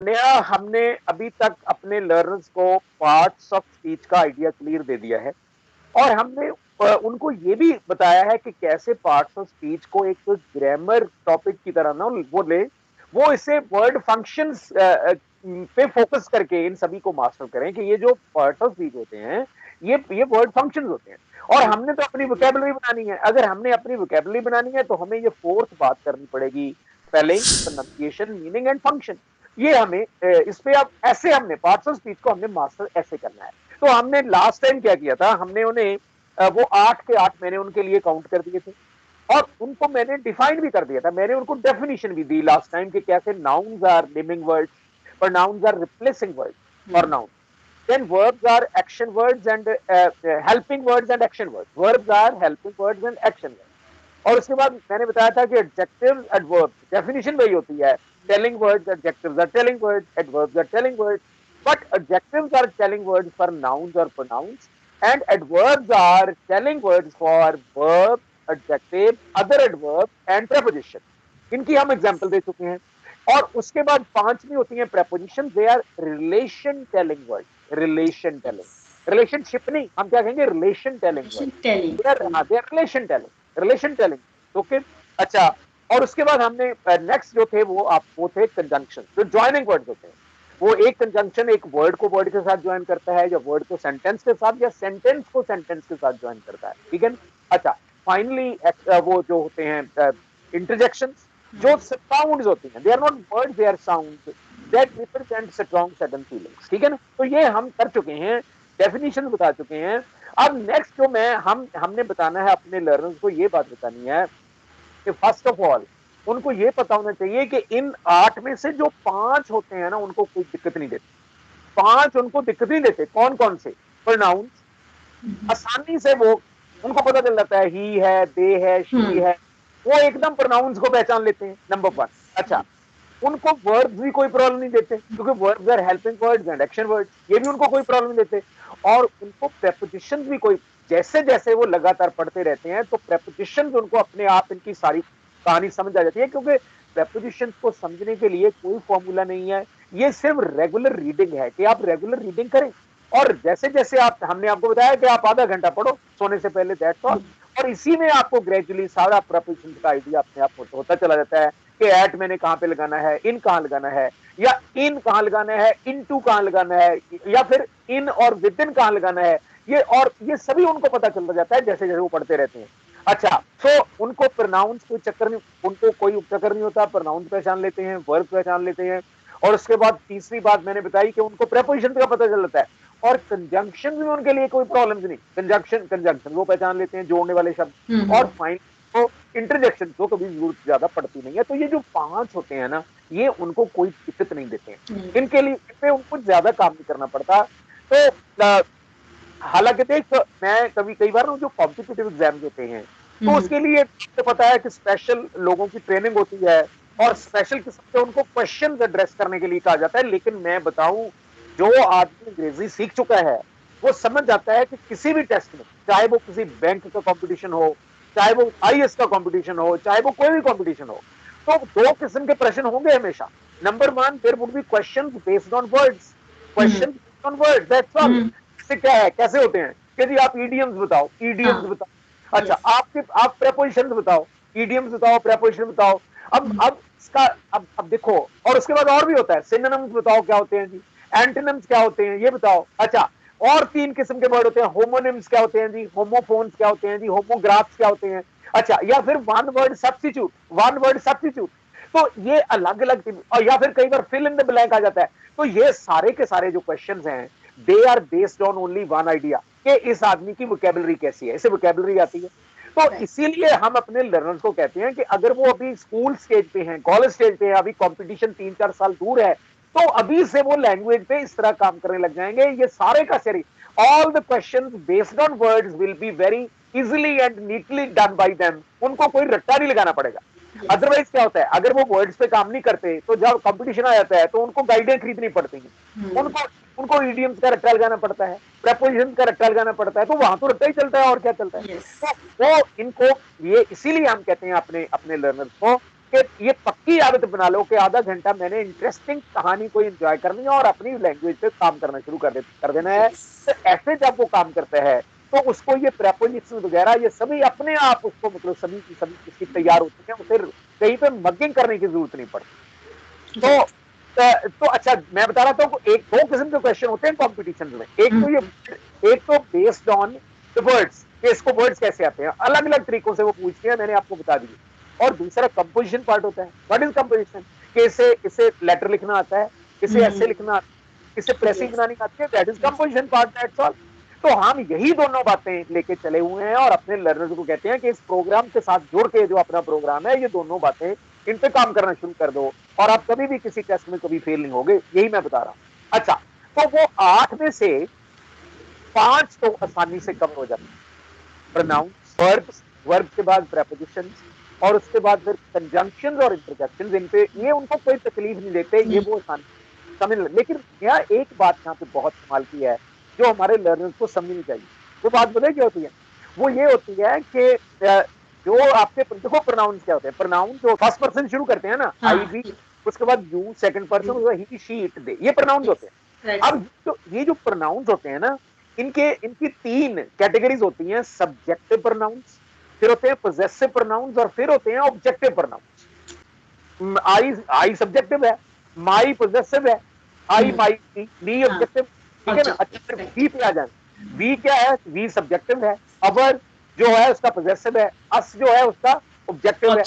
नेहा, हमने अभी तक अपने लर्नर्स को पार्ट्स ऑफ स्पीच का आइडिया क्लियर दे दिया है और हमने उनको ये भी बताया है कि कैसे पार्ट्स ऑफ स्पीच को एक ग्रामर टॉपिक की तरह ना वो ले, वो इसे वर्ड फंक्शंस पे फोकस करके इन सभी को मास्टर करें कि ये जो पार्ट्स ऑफ स्पीच होते हैं ये वर्ड फंक्शंस होते हैं। और हमने तो अपनी वोकेबलरी बनानी है। अगर हमने अपनी वोकेबलरी बनानी है तो हमें ये फोर्थ बात करनी पड़ेगी, spelling, pronunciation, meaning and function. ये हमें इस पे अब ऐसे हमने पार्ट्स ऑफ स्पीच को हमने मास्टर ऐसे करना है। तो हमने लास्ट टाइम क्या किया था, हमने उन्हें वो 8 के 8 मैंने उनके लिए काउंट कर दिए थे और उनको मैंने डिफाइन भी कर दिया था। मैंने उनको डेफिनेशन भी दी लास्ट टाइम कि कैसे nouns are naming words, pronouns are replacing words for nouns. Then verbs are action words and helping words and action words. Verbs are helping words and action words. और उसके बाद मैंने बताया था कि एडजेक्टिव्स, एडवर्ब्स, डेफिनेशन वही होती है। Telling words, adjectives are telling words, adverbs are telling words, but adjectives are telling words for nouns और pronouns and adverbs are telling words for verb, adjective, other adverb and preposition. इनकी हम example दे चुके हैं। और उसके बाद पांचवी होती है preposition, they are relation telling word. Relation telling, relationship नहीं, हम क्या कहेंगे, relation telling word. Telling. They are relation telling, relation telling. Okay, अच्छा। और उसके बाद हमने नेक्स्ट जो थे वो थे कंजंक्शन, जो ज्वाइनिंग वर्ड्स होते हैं। वो एक कंजंक्शन एक वर्ड को वर्ड के साथ ज्वाइन करता है, या वर्ड को सेंटेंस के साथ, या सेंटेंस को सेंटेंस के साथ ज्वाइन करता है। ठीक है। अच्छा, फाइनली वो जो होते हैं इंटरजेक्शन, जो साउंड्स होती हैं, they are not words, they are sounds that represent strong sudden feelings. ठीक है ना। तो ये हम कर चुके हैं, डेफिनेशन बता चुके हैं। अब नेक्स्ट जो मैं हमने बताना है अपने लर्नर्स को, ये बात बतानी है कि फर्स्ट ऑफ ऑल उनको ये पता होना चाहिए कि इन 8 में से जो 5 होते हैं ना, उनको कोई दिक्कत नहीं देती। 5 उनको दिक्कत नहीं देते। कौन कौन से? प्रोनाउंस, आसानी से वो उनको पता चल जाता है, ही है, दे है, शी है, वो एकदम प्रोनाउंस को पहचान लेते हैं, नंबर 1। अच्छा, उनको वर्ब्स भी कोई प्रॉब्लम नहीं देते, क्योंकि verbs are helping words and action words, ये भी उनको कोई प्रॉब्लम नहीं देते। और उनको प्रेपोजिशंस भी कोई, जैसे जैसे वो लगातार पढ़ते रहते हैं तो प्रेपोजिशंस उनको अपने आप इनकी सारी कहानी समझ आ जाती है, क्योंकि प्रेपोजिशंस को समझने के लिए कोई फॉर्मूला नहीं है। ये सिर्फ रेगुलर रीडिंग है कि आप रेगुलर रीडिंग करें, और जैसे जैसे आप, हमने आपको बताया कि आप आधा घंटा पढ़ो सोने से पहले, दैट्स ऑल। और इसी में आपको ग्रेजुअली सारा प्रेपोजिशन का आइडिया अपने आप होता चला जाता है कि एट मैंने कहां पे लगाना है, इन कहां लगाना है, या इन कहां लगाना है, इन टू कहां लगाना है, या फिर इन और विद इन कहां लगाना है। ये सभी उनको पता चलता जाता है जैसे जैसे वो पढ़ते रहते हैं। अच्छा, तो उनको प्रोनाउंस कोई चक्कर नहीं, उनको कोई चक्कर नहीं होता, प्रोनाउंस पहचान लेते हैं, वर्ब पहचान लेते हैं। और उसके बाद तीसरी बात मैंने बताई कि उनको प्रेपोजिशन का पता चल जाता है, और कंजंक्शन में उनके लिए कोई प्रॉब्लम नहीं। कंजंक्शन कंजंक्शन वो पहचान लेते हैं, जोड़ने वाले शब्द। और फाइन तो इंटरजेक्शन तो कभी जरूरत ज्यादा पड़ती नहीं है। तो ये जो 5 होते हैं ना, ये उनको कोई दिक्कत नहीं देते हैं। इनके लिए इन पे उनको ज्यादा काम नहीं करना पड़ता। तो हालांकि देख, मैं कई बार जो कॉम्पिटिटिव एग्जाम होते हैं, तो उसके लिए तो पता है कि स्पेशल लोगों की ट्रेनिंग होती है, और स्पेशल किस्म के उनको क्वेश्चन एड्रेस करने के लिए कहा जाता है। लेकिन मैं बताऊं, जो आदमी अंग्रेजी सीख चुका है वो समझ जाता है कि किसी भी टेस्ट में, चाहे वो किसी बैंक का कंपटीशन हो, चाहे वो आईएएस का कंपटीशन हो, चाहे वो कोई भी कंपटीशन हो, तो 2 किस्म के प्रश्न होंगे हमेशा। Number 1, there would be questions based on words, question based on words, that's all. इससे क्या है, कैसे होते हैं कि जी आप ईडियम्स बताओ, ईडियम्स बताओ। अच्छा, आप प्रेपोजिशंस बताओ, ईडियम्स बताओ, प्रेपोजिशन बताओ। अब इसका, अब देखो, और उसके बाद और भी होता है, सिनोनिम्स बताओ क्या होते हैं जी, एंटोनिम्स क्या होते हैं ये बताओ। अच्छा, और 3 किस्म के वर्ड होते हैं, होमोनिम्स क्या होते हैं जी, होमोफोन्स क्या होते हैं जी, होमोग्राफ्स क्या होते हैं। अच्छा, या फिर one word substitute, one word substitute. तो ये अलग अलग, और या फिर कई बार फिल इन द ब्लैंक आ जाता है। तो ये सारे के सारे जो क्वेश्चंस हैं, they are based on only one idea कि इस आदमी की वोकेबलरी कैसी है, इसे वोकेबलरी आती है। तो इसीलिए हम अपने लर्नर्स को कहते हैं कि अगर वो अभी स्कूल स्टेज पे हैं, कॉलेज स्टेज पे हैं, अभी कंपटीशन 3-4 साल दूर है, तो अभी से वो लैंग्वेज पे इस तरह काम करने लग जाएंगे। ये सारे का सारी, all the questions based on words will be very easily and neatly done by them. उनको कोई रट्टा नहीं लगाना पड़ेगा। अदरवाइज क्या होता है, अगर वो वर्ड्स पे काम नहीं करते तो जब कंपटीशन आ जाता है तो उनको गाइडें खरीदनी पड़ती हैं, उनको उनको ईडियम्स का रट्टा लगाना पड़ता है, प्रेपोजिशन का रट्टा लगाना पड़ता है। तो वहां तो रट्टा ही चलता है, और क्या चलता है। तो वो इनको, ये इसीलिए हम कहते हैं अपने अपने लर्नर्स को कि ये पक्की आदत बना लो कि आधा घंटा मैंने इंटरेस्टिंग कहानी को एंजॉय करनी है और अपनी लैंग्वेज पे काम करना शुरू कर देना है। तो ऐसे जब वो काम करता है तो उसको ये प्रेपोजिशन वगैरह ये सभी अपने आप उसको मतलब सभी की सभी उसकी तैयार होती है, फिर कहीं पे मगिंग करने की जरूरत नहीं पड़ती। तो अच्छा मैं बता रहा था एक दो किस्म के क्वेश्चन होते हैं कॉम्पिटिशन में। एक तो बेस्ड ऑन द वर्ड्स, कि इसको वर्ड्स कैसे आते हैं, अलग अलग तरीकों से वो पूछते हैं, मैंने आपको बता दिया। और दूसरा कंपोजिशन पार्ट होता है। व्हाट इज कंपोजिशन, कि इसे इसे लेटर लिखना आता है, इसे ऐसे लिखना आता है, इसे प्रेसिंग बनानी आती है, that is composition part, that's all. तो हम यही दोनों बातें लेके चले हुए हैं और अपने लर्नर्स को कहते हैं कि इस प्रोग्राम के साथ जुड़ के जो अपना प्रोग्राम है, ये दोनों बातें इन पे काम करना शुरू कर दो और आप कभी भी किसी टेस्ट में कभी फेल नहीं होगे, यही मैं बता रहा हूं। अच्छा, तो वो 8 में से 5 तो आसानी से कवर हो जाते हैं। प्रोनाउंस, वर्ब्स, वर्ब के बाद प्रेपोजिशंस, और उसके बाद फिर कंजंक्शंस और इंटरजेक्शंस, इन पे ये उनको कोई तकलीफ नहीं देते, ये वो आसानी समझ। लेकिन यहाँ एक बात यहाँ पे बहुत कमाल की है जो हमारे लर्नर्स को समझनी चाहिए। वो बात बताइए क्या होती है, वो ये होती है कि जो आपके देखो प्रोनाउंस क्या होते हैं। प्रोनाउंस जो फर्स्ट पर्सन शुरू करते हैं ना, आई वी, उसके बाद you, second person he she it they, ये प्रोनाउंस होते हैं। अब ये जो प्रोनाउंस होते हैं ना, इनकी 3 कैटेगरीज होती हैं। सब्जेक्टिव प्रोनाउंस, फिर होते हैं पोजेसिव प्रोनाउंस, और फिर होते हैं ऑब्जेक्टिव प्रोनाउंस। आई सब्जेक्टिव है, माई पोजेसिव है, आई माई, मी ऑब्जेक्टिव, ठीक है ना। अच्छा, फिर वी पे आ जाए। वी क्या है, वी सब्जेक्टिव है, अवर जो है उसका पोजेसिव है, अस जो है उसका ऑब्जेक्टिव है।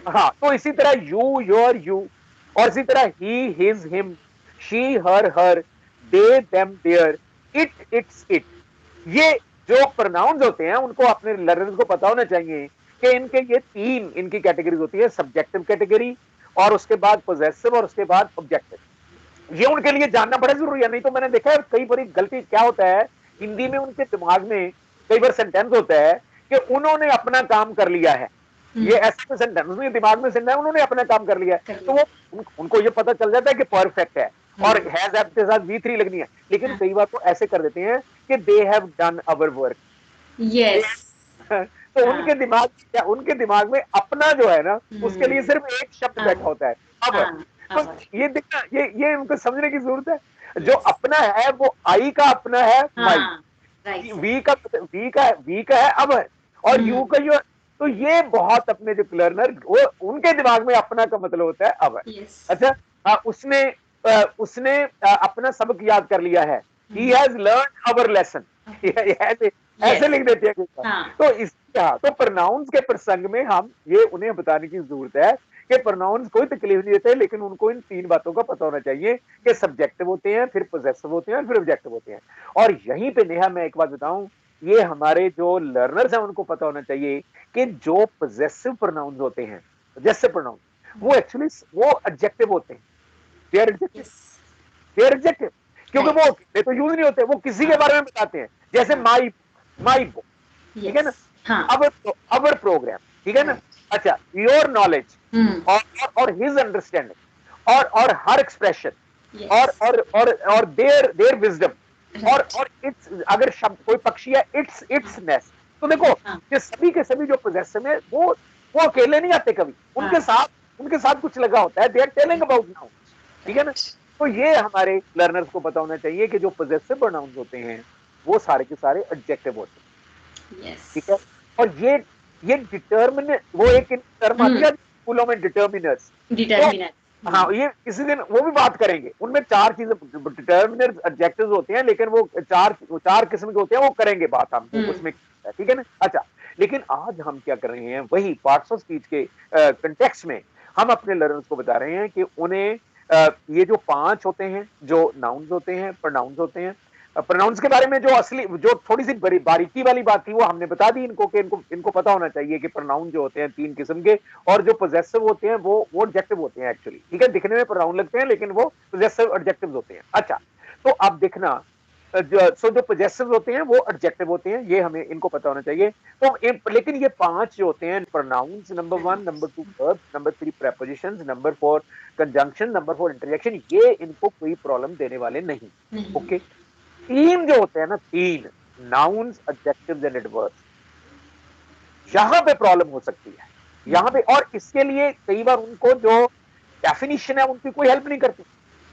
हाँ, तो इसी तरह यू, योर, यू, और इसी तरह ही, his, him, she, her, they, them, their, it, its, it. ये जो प्रोनाउंस होते हैं उनको अपने लर्नर्स को पता होना चाहिए कि इनके ये 3 इनकी कैटेगरीज होती है। सब्जेक्टिव कैटेगरी, और उसके बाद पोजेसिव, और उसके बाद ऑब्जेक्टिव। ये उनके लिए जानना बड़ा जरूरी है। नहीं तो मैंने देखा है कई बार गलती क्या होता है, हिंदी में उनके दिमाग में कई बार सेंटेंस होता है कि उन्होंने अपना काम कर लिया है। ये ऐसा सेंटेंस नहीं, दिमाग में सेंटेंस उन्होंने अपना काम कर लिया है, तो वो उनको ये पता चल जाता है कि परफेक्ट है और हैज हैव के साथ V3 लगनी है। लेकिन कई बार तो ऐसे कर देते हैं कि they have done our work. Yes. तो उनके दिमाग में अपना जो है ना, उसके लिए सिर्फ एक शब्द बैठा होता है, अवर। तो ये देखना, ये उनको समझने की जरूरत है। जो अपना है वो आई का अपना है माई, वी का है अवर, और यू का जो, तो ये बहुत अपने जो लर्नर वो उनके दिमाग में अपना का मतलब होता है अवर। अच्छा, उसने अपना सबक याद कर लिया है, he has learned our lesson, ऐसे लिख देते हैं। तो तो प्रोनाउंस के प्रसंग में हम ये उन्हें बताने की जरूरत है कि प्रोनाउंस कोई तकलीफ नहीं देते, लेकिन उनको इन 3 बातों का पता होना चाहिए कि सब्जेक्टिव होते हैं, फिर पोजेसिव होते हैं, फिर ऑब्जेक्टिव होते हैं। और यहीं पे नेहा मैं एक बात बताऊं, ये हमारे जो लर्नर्स हैं उनको पता होना चाहिए कि जो पोजेसिव प्रोनाउंस होते हैं, पोजेसिव प्रोनाउंस, वो एक्चुअली वो एडजेक्टिव होते हैं। दे आर एडजेक्टिव, क्योंकि वो तो यूज नहीं होते, वो किसी के बारे में बताते हैं। जैसे माई बुक, ठीक है ना, अवर प्रोग्राम, ठीक है ना। अच्छा, योर नॉलेज और हिज अंडरस्टैंडिंग और हर एक्सप्रेशन और देयर विजडम और इट्स, अगर शब्द कोई पक्षी है, इट्स नेस्ट। तो देखो ये सभी के सभी जो पोजेसिव है वो अकेले नहीं आते, कभी उनके साथ कुछ लगा होता है। They are telling about now, ठीक है ना। तो ये हमारे लर्नर्स को पता होना चाहिए कि जो पोजेसिव प्रोनाउंस होते हैं वो सारे के सारे एडजेक्टिव होते हैं, ठीक है। और ये डिटर्मिन, वो एक टर्म आती है स्कूलों में, डिटर्मिनर्स। हाँ, ये किसी दिन वो भी बात करेंगे। उनमें 4 चीजें डिटर्मिनर्स, एडजेक्टिव्स होते हैं, लेकिन वो चार किस्म के होते हैं, वो करेंगे बात हम उसमें, ठीक है ना। अच्छा, लेकिन आज हम क्या कर रहे हैं, वही पार्ट्स ऑफ स्पीच के कंटेक्स्ट में हम अपने लर्नर्स को बता रहे हैं कि उन्हें ये जो 5 होते हैं, जो नाउन्स होते हैं, प्रोनाउंस होते हैं, प्रोनाउंस के बारे में जो असली, जो थोड़ी सी बारीकी वाली बात थी, वो हमने बता दी इनको कि इनको पता होना चाहिए कि प्रोनाउन जो होते हैं 3 किस्म के, और जो पोजेसिव होते हैं वो एडजेक्टिव होते हैं एक्चुअली, ठीक है। दिखने में प्रोनाउन लगते हैं लेकिन वो पोजेसिव एडजेक्टिव होते हैं। अच्छा, तो अब देखना, जो पोजेसिव होते हैं वो एडजेक्टिव होते हैं, ये हमें इनको पता होना चाहिए। तो लेकिन ये 5 जो होते हैं, pronouns number 1, number 2 verb, number 3 prepositions, number 4 conjunction, number 4 interjection, ये इनको कोई प्रॉब्लम देने वाले नहीं, ओके। 3 जो होते हैं ना, 3 नाउन्स, एडजेक्टिव्स एंड एडवर्ब्स, यहां पे प्रॉब्लम हो सकती है। यहाँ पे। और इसके लिए कई बार उनको जो डेफिनेशन है उनकी कोई हेल्प नहीं करती।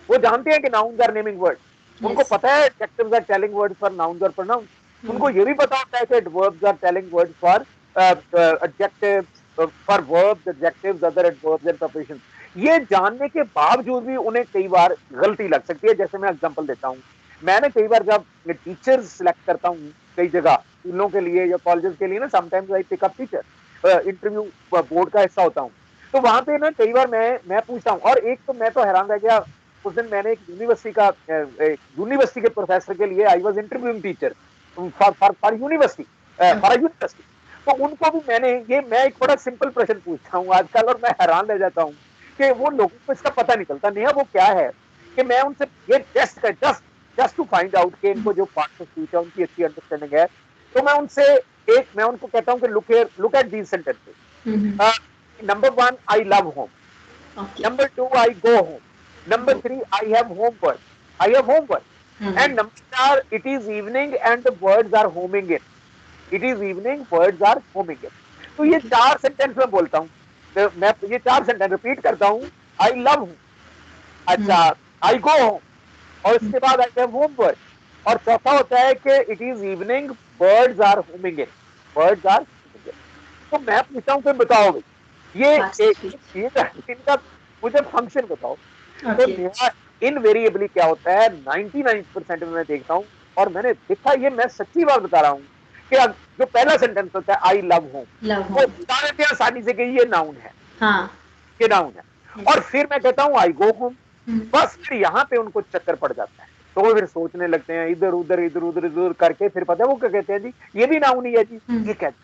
वो जानते हैं कि नाउन्स आर नेमिंग वर्ड, उनको पता है adjectives are telling words for nouns और प्रोनाउंस, उनको ये भी पता होता है कि adverbs are telling words for adjectives, for verbs, adjectives, other adverbs and prepositions. ये जानने के बावजूद भी उन्हें कई बार गलती लग सकती है। जैसे मैं एग्जांपल देता हूँ, मैंने कई बार जब टीचर्स सिलेक्ट करता हूँ कई जगह स्कूलों के लिए या कॉलेजेस के लिए ना, sometimes I pick up teacher, interview board का हिस्सा होता हूँ, तो वहां पे ना कई बार मैं पूछता हूँ। और एक तो मैं तो हैरान रह गया, उस दिन मैंने एक यूनिवर्सिटी के प्रोफेसर के लिए I was interviewing teacher for university, तो उनको भी मैं एक बड़ा सिंपल प्रश्न पूछता हूँ आजकल, और मैं हैरान रह जाता हूँ कि वो लोगों को इसका पता नहीं चलता। नेहा वो क्या है कि मैं उनसे ये जस्ट टू फाइंड आउट कि इनको जो पार्ट ऑफ स्पीच है उनकी अच्छी अंडरस्टैंडिंग है, तो मैं उनको कहता हूँ कि look at these sentences. Number one, I love home. Okay. Number two, I go home. Number three, I have homework. I have homework. And number four, it is evening and the birds are homing in. It is evening, birds are homing in. तो ये 4 sentence में बोलता हूँ, तो मैं ये 4 sentence repeat करता हूँ। I love home, अच्छा, I go home, और इसके बाद I have homework, और चौथा होता है कि it is evening, birds are homing in. Birds are homing in. तो मैं पूछता हूँ कि बताओ भाई, ये इनका मुझे फंक्शन बताओ। तो मेरा इनवेरिएबली क्या होता है, 99% में मैं देखता हूँ, और मैंने देखा, ये मैं सच्ची बात बता रहा हूँ, कि जो पहला सेंटेंस होता है आई लव होम, वो बता देते हैं आसानी से कि ये नाउन है, ये नाउन है। और फिर मैं कहता हूँ आई गो होम, बस फिर यहाँ पे उनको चक्कर पड़ जाता है, तो वो फिर सोचने लगते हैं इधर उधर करके, फिर पता है वो क्या कहते हैं, जी ये भी नाउन ही है जी, ये कहते,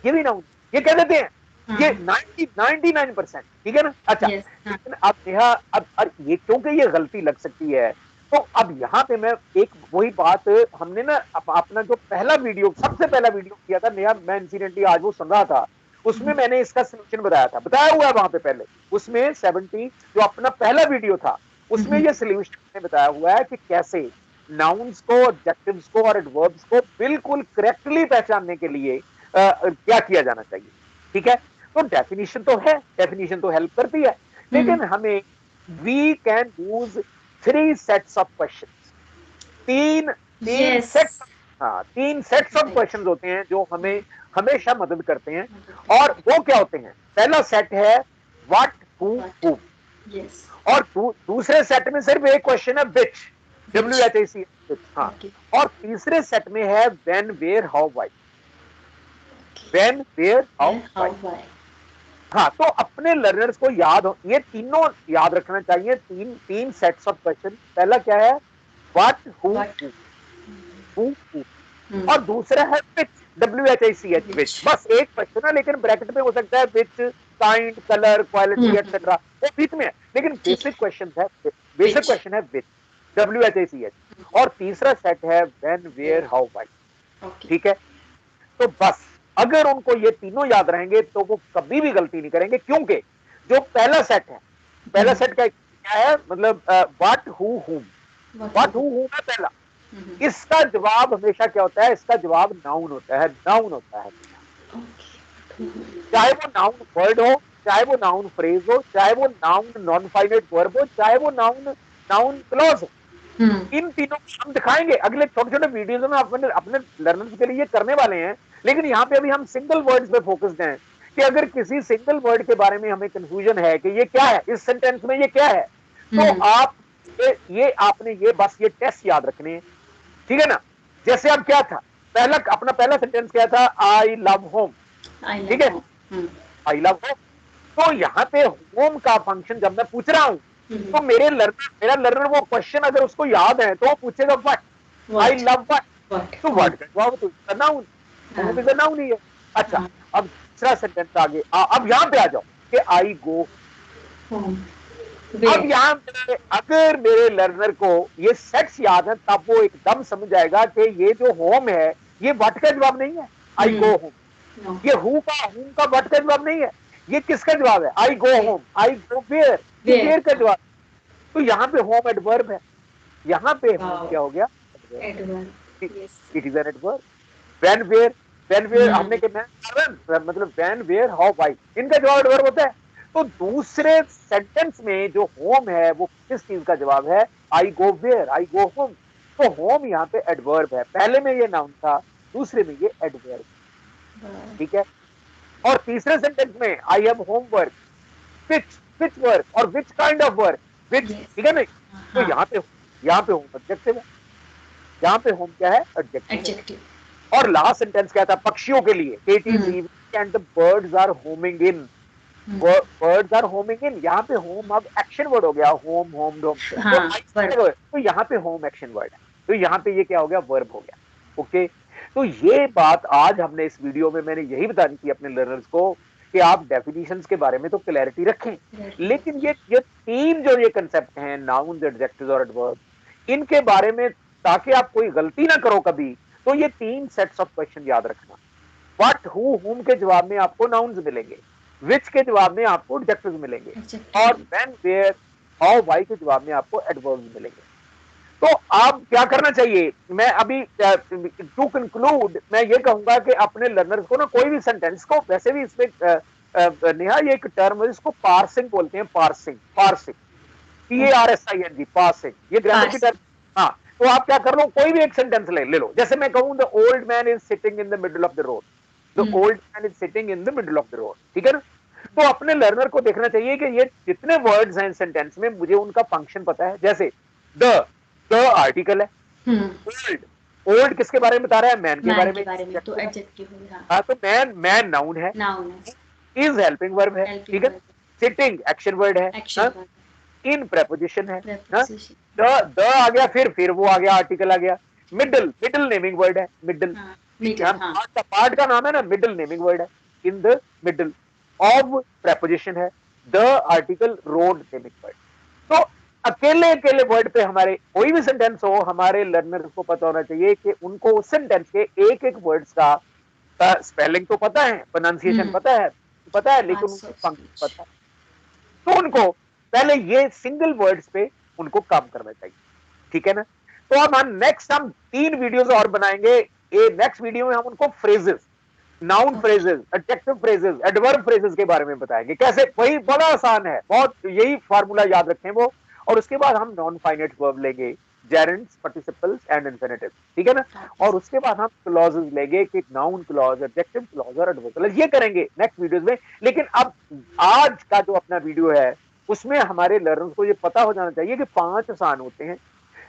ये भी नाउन, ये कह देते हैं, ये 99%, ठीक है ना। अच्छा, लेकिन अब नेहा, अब ये क्योंकि ये गलती लग सकती है, तो अब यहाँ पे मैं एक वही बात, हमने ना अपना जो सबसे पहला वीडियो किया था नेहा, मैं इंसिडेंटली आज वो सुन रहा था, उसमें मैंने इसका सोल्यूशन बताया हुआ है वहां पे पहले, उसमें 70 जो अपना पहला वीडियो था, उसमें ये सोल्यूशन मैंने बताया हुआ है कि कैसे नाउन्स को, एडजेक्टिव्स को और एडवर्ब्स को बिल्कुल करेक्टली पहचानने के लिए क्या किया जाना चाहिए, ठीक है। तो डेफिनेशन तो है, डेफिनेशन तो हेल्प करती है, लेकिन हमें we can use 3 sets of questions, तीन सेट्स ऑफ क्वेश्चंस होते हैं जो हमें हमेशा मदद करते हैं। और वो क्या होते हैं, पहला सेट है व्हाट, हु, हूम, और दूसरे सेट में सिर्फ एक क्वेश्चन है विच, WHIC, हाँ, और तीसरे सेट में है when, where, how, why, when, where, how, why. हाँ, तो अपने लर्नर्स को ये तीनों याद रखना चाहिए, तीन सेट्स ऑफ क्वेश्चन। पहला क्या है, व्हाट, हु, और दूसरा है विच, WHICH, विच। बस एक क्वेश्चन है, लेकिन ब्रैकेट में हो सकता है विच, काइंड, कलर, क्वालिटी, एक्सेट्रा, वो बीच में है, लेकिन बेसिक क्वेश्चन है विच, WHICH। और तीसरा सेट है व्हेन, वेयर, हाउ, व्हाई, ठीक है। तो बस अगर उनको ये तीनों याद रहेंगे तो वो कभी भी गलती नहीं करेंगे, क्योंकि जो पहला सेट का क्या है, मतलब what, who, whom, what, who, whom है पहला, इसका जवाब हमेशा क्या होता है, इसका जवाब नाउन होता है, चाहे वो नाउन वर्ड हो, चाहे वो नाउन फ्रेज हो, चाहे वो नाउन नॉन फाइनाइट वर्ब हो, चाहे वो नाउन क्लॉज हो। इन तीनों को हम दिखाएंगे अगले छोटे छोटे वीडियोज में, अपने लर्नर्स के लिए ये करने वाले हैं। लेकिन यहाँ पे अभी हम सिंगल वर्ड्स पे फोकस्ड हैं, कि अगर किसी सिंगल वर्ड के बारे में हमें कंफ्यूजन है कि ये क्या है, इस सेंटेंस में ये क्या है, तो आप आपने ये टेस्ट याद रखने हैं, ठीक है ना। जैसे अब क्या था, अपना पहला सेंटेंस क्या था, आई लव होम, ठीक है, आई लव होम। तो यहाँ पे होम का फंक्शन जब मैं पूछ रहा हूं, तो मेरा लर्नर वो क्वेश्चन अगर उसको याद है तो वो पूछेगा व्हाट, आई लव व्हाट, तो व्हाट का जवाब तो नाउन, नाउन ही है। अच्छा, अब दूसरा सेंटेंस आगे, अब यहाँ पे आ जाओ कि आई गो। अब यहाँ पे अगर मेरे लर्नर को ये सेट्स याद है, तब वो एकदम समझ जाएगा कि ये जो होम है ये व्हाट का जवाब नहीं है, आई गो होम। ये हूम का व्हाट का जवाब नहीं है, ये किसका जवाब है, I go home, I go where, ये वेयर का जवाब। तो यहाँ पे होम एडवर्ब है, यहाँ पे होम क्या हो गया, it is an adverb. When, where, when where हमने कहना मतलब व्हेन वेयर हाउ व्हाई, इनका जवाब एडवर्ब होता है। तो दूसरे सेंटेंस में जो होम है वो किस चीज का जवाब है? I go where, I go home. तो होम यहाँ पे एडवर्ब है, पहले में ये नाउन था, दूसरे में ये एडवर्ब। ठीक है। और तीसरे सेंटेंस में I have homework, which work और विच काइंड ऑफ वर्क, विच, ठीक है नहीं। तो यहाँ पे होम ऑब्जेक्टिव है, यहाँ पे होम क्या है? एडजेक्टिव है। और लास्ट सेंटेंस क्या था? पक्षियों के लिए, it is evening and the birds are homing in, birds are homing in. यहाँ पे होम अब एक्शन वर्ड हो गया, होम होम होम। तो यहाँ पे होम एक्शन वर्ड है, तो यहाँ पे ये क्या हो गया? वर्ब हो गया। ओके। तो ये बात आज हमने इस वीडियो में मैंने यही बतानी थी अपने लर्नर्स को कि आप डेफिनेशंस के बारे में तो क्लैरिटी रखें, लेकिन ये तीन जो ये कंसेप्ट हैं, नाउन, एडजेक्टिव्स और एडवर्ब, इनके बारे में ताकि आप कोई गलती ना करो कभी, तो ये तीन सेट्स ऑफ क्वेश्चन याद रखना। व्हाट, हु, हुम के जवाब में आपको नाउन्स मिलेंगे, विच के जवाब में आपको एडजेक्टिव्स मिलेंगे, और व्हेन, वेयर, हाउ, व्हाई के जवाब में आपको एडवर्ब्स मिलेंगे। तो आप क्या करना चाहिए? मैं अभी टू कंक्लूड मैं ये कहूंगा कि अपने लर्नर्स को ना कोई भी सेंटेंस को, वैसे भी इसमें नेहा ये एक टर्म है जिसको पार्सिंग बोलते हैं, पार्सिंग, पार्सिंग, PARSING, पार्सिंग, ये ग्रामर की टर्म। हाँ, तो आप क्या कर लो, कोई भी एक सेंटेंस ले लो। जैसे मैं कहूं the old man is sitting in the middle of the road, the old man is sitting in the middle of the road, ठीक है ना। तो अपने लर्नर को देखना चाहिए कि ये जितने वर्ड्स हैं सेंटेंस में, मुझे उनका फंक्शन पता है। जैसे द आर्टिकल है, ओल्ड, ओल्ड किसके बारे में बता रहा है? मैन के बारे में, तो एडजेक्टिव है। हाँ, तो मैन नाउन है, इज हेल्पिंग वर्ब है, ठीक है। सिटिंग एक्शन वर्ड है, इन प्रेपोजिशन है, द आ गया, फिर वो आ गया, आर्टिकल आ गया। मिडल नेमिंग वर्ड है, मिडल, पार्ट का नाम है ना, मिडल नेमिंग वर्ड है, in the middle. Of preposition है, the article, road naming word. तो अकेले अकेले वर्ड पे हमारे कोई भी सेंटेंस हो, हमारे लर्नर को पता होना चाहिए कि उनको उस सेंटेंस के एक एक वर्ड्स का स्पेलिंग तो पता है, प्रोनाउंसिएशन पता है, लेकिन उनको फंक्शन पता है। तो उनको पहले ये सिंगल वर्ड्स पे उनको काम करना चाहिए, ठीक है ना। तो अब हम नेक्स्ट हम 3 वीडियोस और बनाएंगे। ये नेक्स्ट वीडियो में हम उनको phrases, noun phrases, adjective phrases, adverb phrases के बारे में बताएंगे कैसे। वही बड़ा आसान है बहुत, यही फार्मूला याद रखें वो। और उसके बाद हम नॉन फाइनाइट वर्ब लेंगे, जेरेंड्स, पार्टिसिपल्स एंड इंफिनिटिव, ठीक है ना। और उसके बाद हम क्लॉजेस लेंगे कि नाउन क्लॉज, एडजेक्टिव क्लॉज और एडवर्ब क्लॉज, ये करेंगे नेक्स्ट वीडियोस में। लेकिन अब आज का जो अपना वीडियो है उसमें हमारे लर्नर्स को ये पता हो जाना चाहिए कि 5 आसान होते हैं,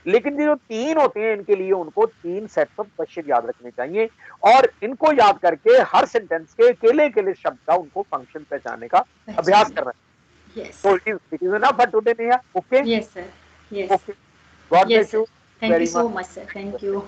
लेकिन जो 3 होते हैं इनके लिए उनको 3 सेट्स ऑफ क्वेश्चन याद रखने चाहिए। और इनको याद करके हर सेंटेंस के अकेले अकेले शब्द का उनको फंक्शन पहचानने का अभ्यास करना है। Yes. So it is enough for today, Neha. Okay? Yes, sir. Yes. Okay. God bless you. Thank you so much, sir. Thank you.